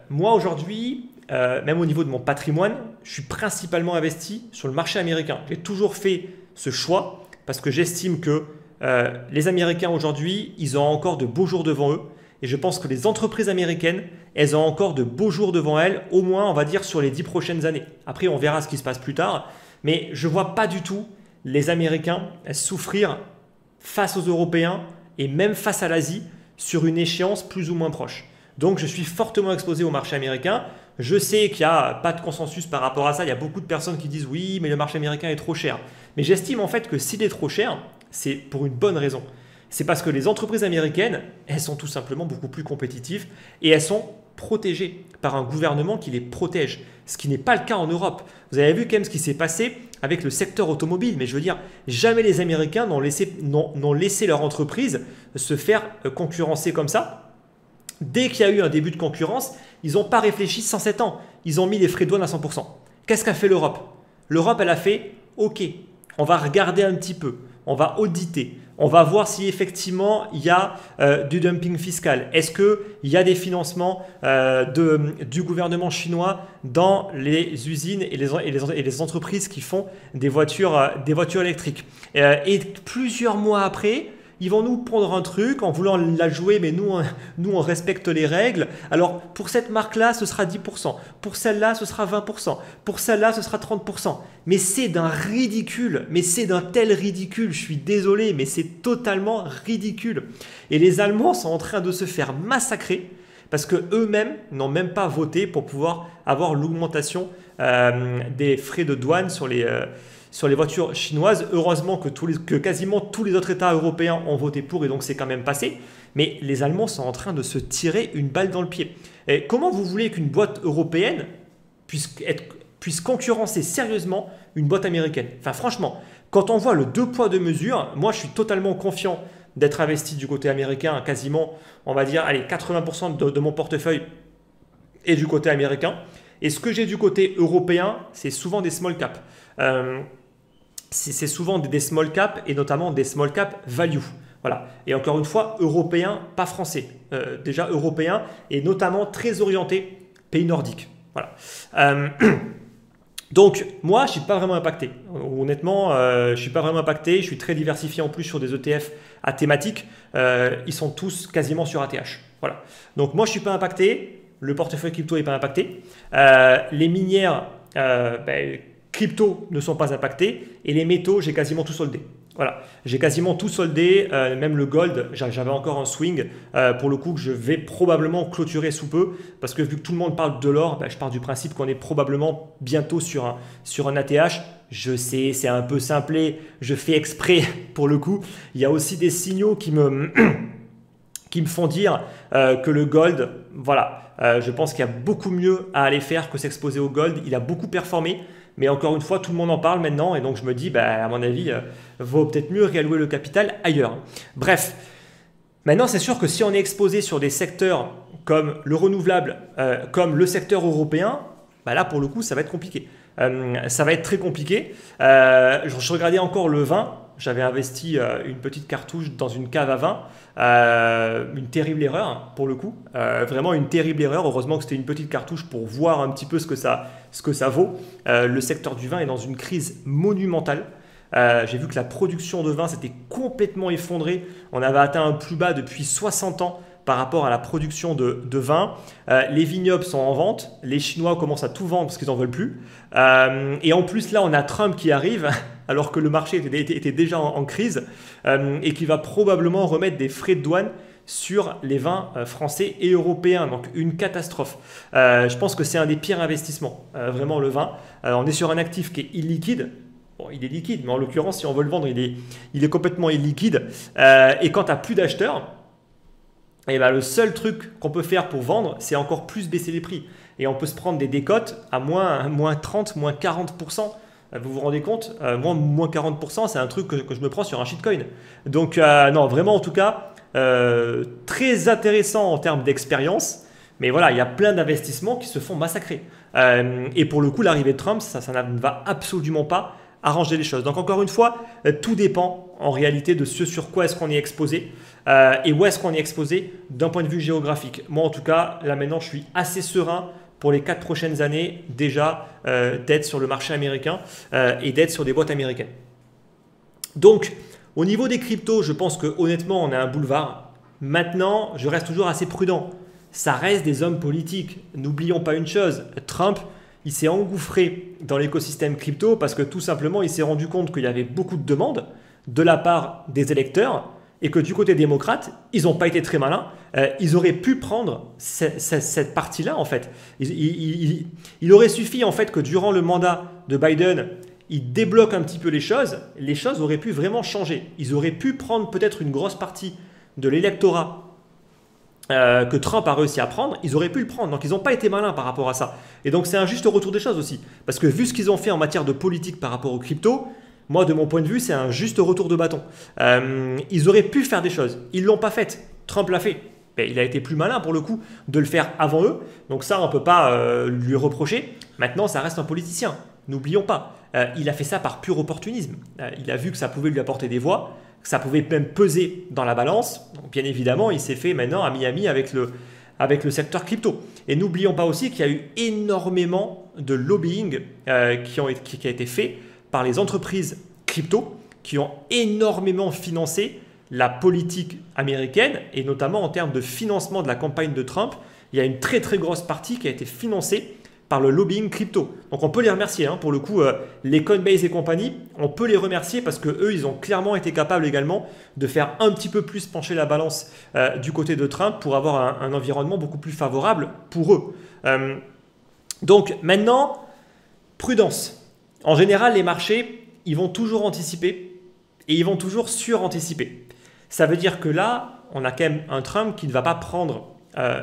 Moi aujourd'hui, même au niveau de mon patrimoine, je suis principalement investi sur le marché américain. J'ai toujours fait ce choix parce que j'estime que les Américains aujourd'hui, ils ont encore de beaux jours devant eux. Et je pense que les entreprises américaines, elles ont encore de beaux jours devant elles, au moins on va dire sur les 10 prochaines années. Après, on verra ce qui se passe plus tard. Mais je ne vois pas du tout les Américains souffrir face aux Européens et même face à l'Asie sur une échéance plus ou moins proche. Donc je suis fortement exposé au marché américain. Je sais qu'il n'y a pas de consensus par rapport à ça. Il y a beaucoup de personnes qui disent oui, mais le marché américain est trop cher. Mais j'estime en fait que s'il est trop cher, c'est pour une bonne raison. C'est parce que les entreprises américaines, elles sont tout simplement beaucoup plus compétitives et elles sont protégées par un gouvernement qui les protège, ce qui n'est pas le cas en Europe. Vous avez vu quand même ce qui s'est passé avec le secteur automobile, mais je veux dire, jamais les Américains n'ont laissé leur entreprise se faire concurrencer comme ça. Dès qu'il y a eu un début de concurrence, ils n'ont pas réfléchi 107 ans. Ils ont mis les frais de douane à 100%. Qu'est-ce qu'a fait l'Europe? L'Europe, elle a fait « Ok, on va regarder un petit peu, on va auditer, on va voir si effectivement il y a du dumping fiscal. Est-ce qu'il y a des financements du gouvernement chinois dans les usines et les entreprises qui font des voitures électriques ?» Et plusieurs mois après, ils vont nous prendre un truc en voulant la jouer, mais nous on respecte les règles. Alors, pour cette marque-là, ce sera 10%. Pour celle-là, ce sera 20%. Pour celle-là, ce sera 30%. Mais c'est d'un ridicule. Mais c'est d'un tel ridicule. Je suis désolé, mais c'est totalement ridicule. Et les Allemands sont en train de se faire massacrer parce qu'eux-mêmes n'ont même pas voté pour pouvoir avoir l'augmentation des frais de douane sur les voitures chinoises. Heureusement que quasiment tous les autres États européens ont voté pour et donc c'est quand même passé. Mais les Allemands sont en train de se tirer une balle dans le pied. Et comment vous voulez qu'une boîte européenne puisse concurrencer sérieusement une boîte américaine? Enfin franchement, quand on voit le deux poids deux mesures, moi je suis totalement confiant d'être investi du côté américain, quasiment, on va dire, allez, 80% de mon portefeuille est du côté américain. Et ce que j'ai du côté européen, c'est souvent des small caps. C'est souvent des small caps et notamment des small caps value. Voilà. Et encore une fois, européens, pas français. Déjà européens et notamment très orientés pays nordiques. Voilà. Donc, moi, je ne suis pas vraiment impacté. Honnêtement, je ne suis pas vraiment impacté. Je suis très diversifié en plus sur des ETF à thématique. Ils sont tous quasiment sur ATH. Voilà. Donc, moi, je ne suis pas impacté. Le portefeuille crypto n'est pas impacté. Les minières crypto ne sont pas impactées. Et les métaux, j'ai quasiment tout soldé. Voilà, j'ai quasiment tout soldé, même le gold, j'avais encore un swing pour le coup que je vais probablement clôturer sous peu parce que vu que tout le monde parle de l'or, je pars du principe qu'on est probablement bientôt sur un ATH. Je sais, c'est un peu simplé, je fais exprès pour le coup. Il y a aussi des signaux qui me font dire que le gold, voilà, je pense qu'il y a beaucoup mieux à aller faire que s'exposer au gold. Il a beaucoup performé. Mais encore une fois, tout le monde en parle maintenant et donc je me dis, à mon avis, vaut peut-être mieux réallouer le capital ailleurs. Bref, maintenant c'est sûr que si on est exposé sur des secteurs comme le renouvelable, comme le secteur européen, là pour le coup ça va être compliqué. Ça va être très compliqué. Je regardais encore le vin. J'avais investi une petite cartouche dans une cave à vin. Une terrible erreur pour le coup. Vraiment une terrible erreur. Heureusement que c'était une petite cartouche pour voir un petit peu ce que ça vaut. Le secteur du vin est dans une crise monumentale. J'ai vu que la production de vin s'était complètement effondrée. On avait atteint un plus bas depuis 60 ans par rapport à la production de vin. Les vignobles sont en vente. Les Chinois commencent à tout vendre parce qu'ils n'en veulent plus. Et en plus, là, on a Trump qui arrive alors que le marché était déjà en crise et qui va probablement remettre des frais de douane sur les vins français et européens. Donc, une catastrophe. Je pense que c'est un des pires investissements, vraiment le vin. On est sur un actif qui est illiquide. Bon, il est liquide, mais en l'occurrence, si on veut le vendre, il est complètement illiquide. Et quand tu n'as plus d'acheteurs, et ben, le seul truc qu'on peut faire pour vendre, c'est encore plus baisser les prix. Et on peut se prendre des décotes à moins 30, moins 40%. Vous vous rendez compte, moins 40%, c'est un truc que je me prends sur un shitcoin. Donc non, vraiment en tout cas, très intéressant en termes d'expérience. Mais voilà, il y a plein d'investissements qui se font massacrer. Et pour le coup, l'arrivée de Trump, ça ne va absolument pas arranger les choses. Donc encore une fois, tout dépend en réalité de ce sur quoi est-ce qu'on est exposé et où est-ce qu'on est exposé d'un point de vue géographique. Moi en tout cas, là maintenant je suis assez serein pour les 4 prochaines années déjà d'être sur le marché américain et d'être sur des boîtes américaines. Donc au niveau des cryptos, je pense que honnêtement on a un boulevard. Maintenant, je reste toujours assez prudent. Ça reste des hommes politiques. N'oublions pas une chose, Trump, il s'est engouffré dans l'écosystème crypto parce que tout simplement, il s'est rendu compte qu'il y avait beaucoup de demandes de la part des électeurs et que du côté démocrate, ils n'ont pas été très malins. Ils auraient pu prendre cette partie-là, en fait. Il aurait suffi, en fait, que durant le mandat de Biden, il débloque un petit peu les choses auraient pu vraiment changer. Ils auraient pu prendre peut-être une grosse partie de l'électorat que Trump a réussi à prendre, ils auraient pu le prendre. Donc, ils n'ont pas été malins par rapport à ça. Et donc, c'est un juste retour des choses aussi. Parce que vu ce qu'ils ont fait en matière de politique par rapport aux cryptos, moi, de mon point de vue, c'est un juste retour de bâton. Ils auraient pu faire des choses. Ils ne l'ont pas fait. Trump l'a fait. Mais il a été plus malin, pour le coup, de le faire avant eux. Donc ça, on ne peut pas lui reprocher. Maintenant, ça reste un politicien. N'oublions pas. Il a fait ça par pur opportunisme. Il a vu que ça pouvait lui apporter des voix, que ça pouvait même peser dans la balance. Donc, bien évidemment, il s'est fait maintenant à Miami avec le secteur crypto. Et n'oublions pas aussi qu'il y a eu énormément de lobbying qui a été fait par les entreprises crypto qui ont énormément financé la politique américaine et notamment en termes de financement de la campagne de Trump. Il y a une très très grosse partie qui a été financée par le lobbying crypto. Donc on peut les remercier, hein. Pour le coup, les Coinbase et compagnie, on peut les remercier parce qu'eux, ils ont clairement été capables également de faire un petit peu plus pencher la balance du côté de Trump pour avoir un environnement beaucoup plus favorable pour eux. Donc maintenant, prudence. En général, les marchés, ils vont toujours anticiper et ils vont toujours suranticiper. Ça veut dire que là, on a quand même un Trump qui ne va pas prendre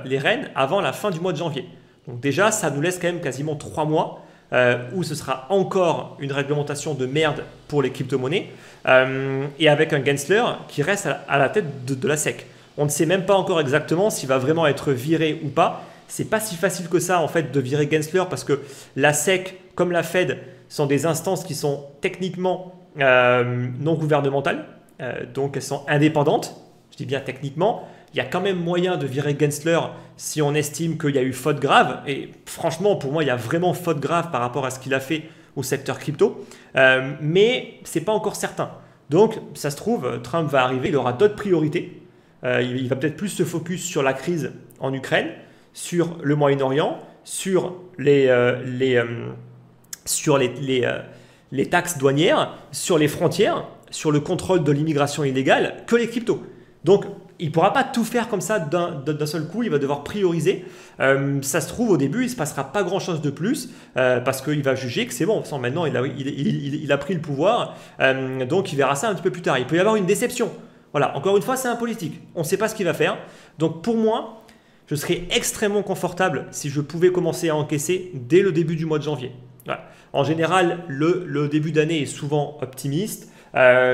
les rênes avant la fin du mois de janvier. Donc déjà, ça nous laisse quand même quasiment 3 mois où ce sera encore une réglementation de merde pour les crypto-monnaies et avec un Gensler qui reste à la tête de la SEC. On ne sait même pas encore exactement s'il va vraiment être viré ou pas. C'est pas si facile que ça en fait de virer Gensler parce que la SEC comme la Fed sont des instances qui sont techniquement non gouvernementales, donc elles sont indépendantes. Je dis bien techniquement. Il y a quand même moyen de virer Gensler si on estime qu'il y a eu faute grave. Et franchement, pour moi, il y a vraiment faute grave par rapport à ce qu'il a fait au secteur crypto. Mais ce n'est pas encore certain. Donc, ça se trouve, Trump va arriver, il aura d'autres priorités. Il va peut-être plus se focus sur la crise en Ukraine, sur le Moyen-Orient, sur les taxes douanières, sur les frontières, sur le contrôle de l'immigration illégale, que les cryptos. Donc, il ne pourra pas tout faire comme ça d'un seul coup, il va devoir prioriser. Ça se trouve, au début, il ne se passera pas grand-chose de plus parce qu'il va juger que c'est bon. Maintenant, il a pris le pouvoir, donc il verra ça un petit peu plus tard. Il peut y avoir une déception. Voilà, encore une fois, c'est un politique. On ne sait pas ce qu'il va faire. Donc, pour moi, je serais extrêmement confortable si je pouvais commencer à encaisser dès le début du mois de janvier. Voilà. En général, le début d'année est souvent optimiste.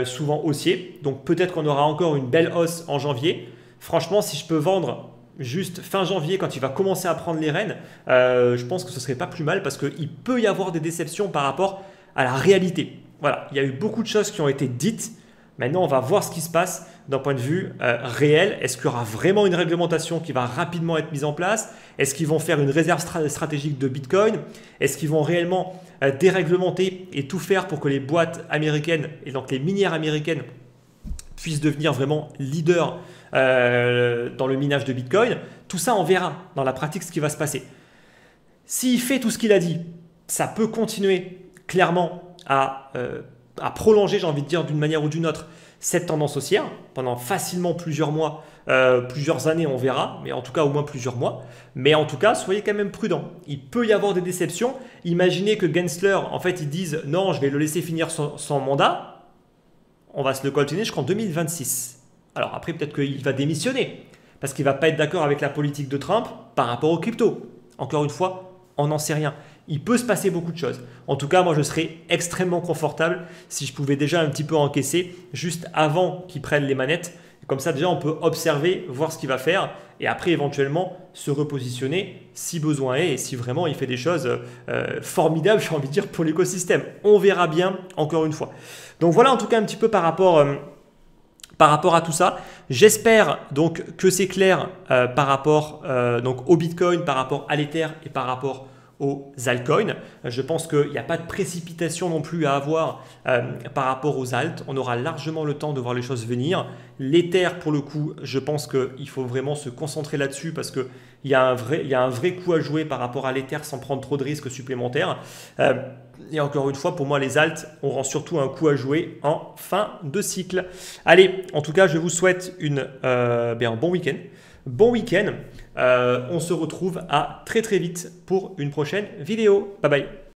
Souvent haussier. Donc peut-être qu'on aura encore une belle hausse en janvier. Franchement, si je peux vendre juste fin janvier, quand il va commencer à prendre les rênes, je pense que ce serait pas plus mal parce qu'il peut y avoir des déceptions par rapport à la réalité. Voilà, il y a eu beaucoup de choses qui ont été dites. Maintenant, on va voir ce qui se passe d'un point de vue réel. Est-ce qu'il y aura vraiment une réglementation qui va rapidement être mise en place? Est-ce qu'ils vont faire une réserve stratégique de Bitcoin? Est-ce qu'ils vont réellement déréglementer et tout faire pour que les boîtes américaines et donc les minières américaines puissent devenir vraiment leaders dans le minage de Bitcoin? Tout ça, on verra dans la pratique ce qui va se passer. S'il fait tout ce qu'il a dit, ça peut continuer clairement à prolonger, j'ai envie de dire d'une manière ou d'une autre, cette tendance haussière pendant facilement plusieurs mois, plusieurs années, on verra, mais en tout cas au moins plusieurs mois. Mais en tout cas, soyez quand même prudents. Il peut y avoir des déceptions. Imaginez que Gensler, en fait, ils disent non, je vais le laisser finir son mandat. On va se le coltiner jusqu'en 2026. Alors après, peut-être qu'il va démissionner parce qu'il ne va pas être d'accord avec la politique de Trump par rapport aux cryptos. Encore une fois, on n'en sait rien. Il peut se passer beaucoup de choses. En tout cas, moi, je serais extrêmement confortable si je pouvais déjà un petit peu encaisser juste avant qu'ils prennent les manettes. Comme ça, déjà, on peut observer, voir ce qu'il va faire et après, éventuellement, se repositionner si besoin est et si vraiment il fait des choses formidables, j'ai envie de dire, pour l'écosystème. On verra bien, encore une fois. Donc voilà, en tout cas, un petit peu par rapport à tout ça. J'espère donc que c'est clair par rapport donc au Bitcoin, par rapport à l'Ether et par rapport aux altcoins. Je pense qu'il n'y a pas de précipitation non plus à avoir par rapport aux alts. On aura largement le temps de voir les choses venir. L'Ether, pour le coup, je pense qu'il faut vraiment se concentrer là-dessus parce qu'il y a un vrai coup à jouer par rapport à l'Ether sans prendre trop de risques supplémentaires. Et encore une fois, pour moi, les alts auront surtout un coup à jouer en fin de cycle. Allez, en tout cas, je vous souhaite un bon week-end. Bon week-end. On se retrouve à très vite pour une prochaine vidéo. Bye bye.